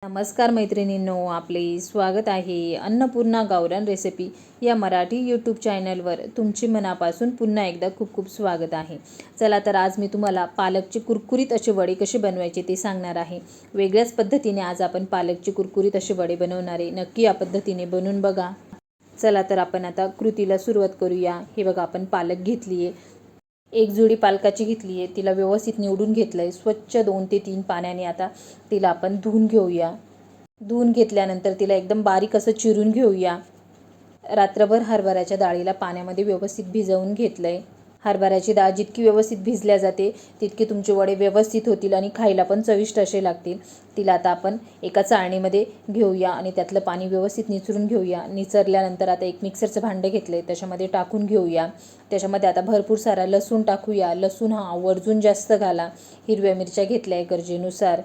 नमस्कार मैत्रिणींनो, आपले स्वागत आहे अन्नपूर्णा गावरान रेसिपी या मराठी यूट्यूब चॅनलवर. तुमची मनापासून पुन्हा एकदा खूप खूप स्वागत आहे. चला तर आज मी तुम्हाला पालकचे कुरकुरीत असे वडे कसे बनवायचे ते सांगणार आहे. वेगळ्याच पद्धतीने आज आपण पालकचे कुरकुरीत असे वडे बनवणार आहे. नक्की या पद्धतीने बनवून बघा. चला तर आपण आता कृतीला सुरुवात करूया. हे बघा, आपण पालक घेतली आहे. एक जुडी पालकाची घेतली आहे. तिला व्यवस्थित निवडून घेतलं आहे. स्वच्छ 2 ते 3 पाण्याने आता तिला आपण धुवून घेऊया. धुवून घेतल्यानंतर तिला एकदम बारीक असं चिरून घेऊया. रात्रभर हरभऱ्याच्या डाळीला पाण्यामध्ये व्यवस्थित भिजवून घेतलं आहे. हरभऱ्याची डाळ जितकी व्यवस्थित भिजल्या जाते तितके तुमचे वडे व्यवस्थित होतील आणि खायला पण चविष्ट असे लागतील. तिला आता आपण एका चाळणीमध्ये घेऊया आणि त्यातलं पाणी व्यवस्थित निचरून घेऊया. निचरल्यानंतर आता एक मिक्सरचं भांडं घेतलं आहे, त्याच्यामध्ये टाकून घेऊया. त्याच्यामध्ये आता भरपूर सारा लसूण टाकूया. लसूण हा आवर्जून जास्त घाला. हिरव्या मिरच्या घेतल्या आहे गरजेनुसार.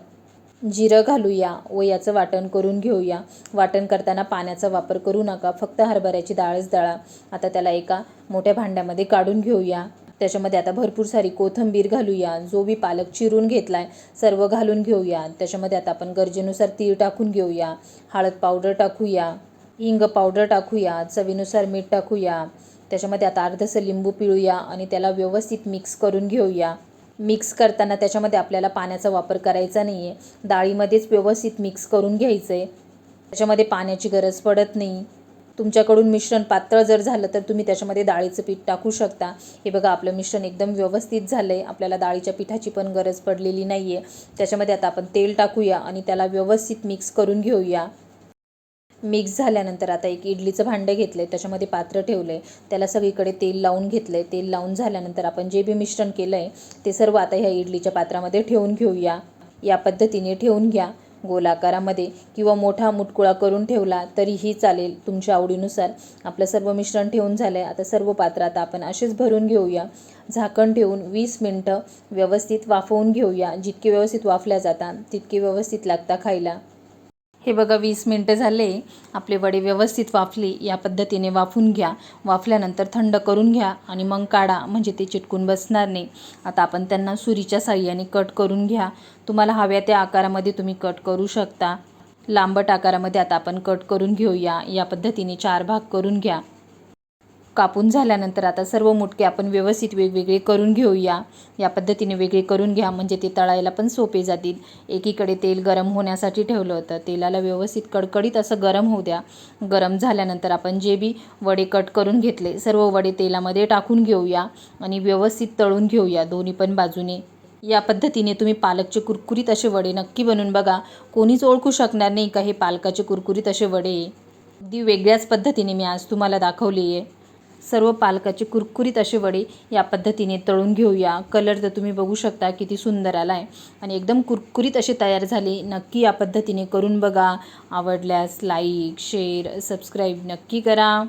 जिरं घालूया व याचं वाटण करून घेऊया. वाटण करताना पाण्याचा वापर करू नका, फक्त हरभऱ्याची डाळच दळा. आता त्याला एका मोठ्या भांड्यामध्ये काढून घेऊया. त्याच्यामध्ये आता भरपूर सारी कोथिंबीर घालूया. जो बी पालक चिरून घेतलाय सर्व घालून घेऊया. त्याच्यामध्ये आता आपण गरजेनुसार तीळ टाकून घेऊया. हळद पावडर टाकूया. हिंग पावडर टाकूया. चवीनुसार मीठ टाकूया. त्याच्यामध्ये आता अर्धसं लिंबू पिळूया आणि त्याला व्यवस्थित मिक्स करून घेऊया. मिक्स करताना त्याच्यामध्ये आपल्याला पाण्याचा वापर करायचा नाही आहे. डाळीमध्येच व्यवस्थित मिक्स करून घ्यायचं आहे. त्याच्यामध्ये पाण्याची गरज पडत नाही. तुमच्याकडून मिश्रण पातळ जर झालं तर तुम्ही त्याच्यामध्ये डाळीचं पीठ टाकू शकता. हे बघा, आपलं मिश्रण एकदम व्यवस्थित झालं आहे. आपल्याला डाळीच्या पिठाची पण गरज पडलेली नाही आहे. त्याच्यामध्ये आता आपण तेल टाकूया आणि त्याला व्यवस्थित मिक्स करून घेऊया. मिक्स झाल्यानंतर आता एक इडलीचं भांडं घेतलं आहे, त्याच्यामध्ये पात्र ठेवलं आहे. त्याला सगळीकडे तेल लावून घेतलं आहे. तेल लावून झाल्यानंतर आपण जे बी मिश्रण केलं आहे ते सर्व आता ह्या इडलीच्या पात्रामध्ये ठेवून घेऊया. या पद्धतीने ठेवून घ्या. गोलाकारामध्ये किंवा मोठा मुटकुळा करून ठेवला तरीही चालेल, तुमच्या आवडीनुसार. आपलं सर्व मिश्रण ठेवून झालं आहे. आता सर्व पात्र आता आपण असेच भरून घेऊया. झाकण ठेवून 20 मिनटं व्यवस्थित वाफवून घेऊया. जितके व्यवस्थित वाफल्या जातात तितके व्यवस्थित लागतात खायला. हे बघा, 20 मिनटं झाले. आपले वडे व्यवस्थित वाफले. या पद्धतीने वाफून घ्या. वाफल्यानंतर थंड करून घ्या आणि मग काढा, म्हणजे ते चिटकून बसणार नाही. आता आपण त्यांना सुरीच्या साहाय्याने कट करून घ्या. तुम्हाला हव्या त्या आकारामध्ये तुम्ही कट करू शकता. लांबट आकारामध्ये आता आपण कट करून घेऊया. या पद्धतीने 4 भाग करून घ्या. कापून झाल्यानंतर आता सर्व मुटके आपण व्यवस्थित वेगवेगळे करून घेऊया. या पद्धतीने वेगळे करून घ्या, म्हणजे ते तळायला पण सोपे जातील. एकीकडे तेल गरम होण्यासाठी ठेवलं होतं. तेलाला व्यवस्थित कडकडीत असं गरम होऊ द्या. गरम झाल्यानंतर आपण जे बी वडे कट करून घेतले सर्व वडे तेलामध्ये टाकून घेऊया आणि व्यवस्थित तळून घेऊया दोन्ही पण बाजूने. या पद्धतीने तुम्ही पालकचे कुरकुरीत असे वडे नक्की बनवून बघा. कोणीच ओळखू शकणार नाही का हे पालकाचे कुरकुरीत असे वडे. अगदी वेगळ्याच पद्धतीने मी आज तुम्हाला दाखवली आहे. सर्व पालकाचे कुरकुरीत असे वडे या पद्धतीने तळून घेऊया. कलर तर तुम्ही बघू शकता किती सुंदर आला आहे आणि एकदम कुरकुरीत असे तयार झाले. नक्की या पद्धतीने करून बघा. आवडल्यास लाईक, शेअर, सबस्क्राईब नक्की करा.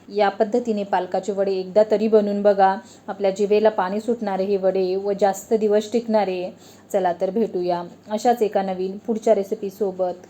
या पद्धतीने पालकाचे वडे एकदा तरी बनवून बघा. आपल्या जिभेला पाणी सुटणारे हे वडे व जास्त दिवस टिकणारे. चला तर भेटूया अशाच एका नवीन पुढच्या रेसिपीसोबत.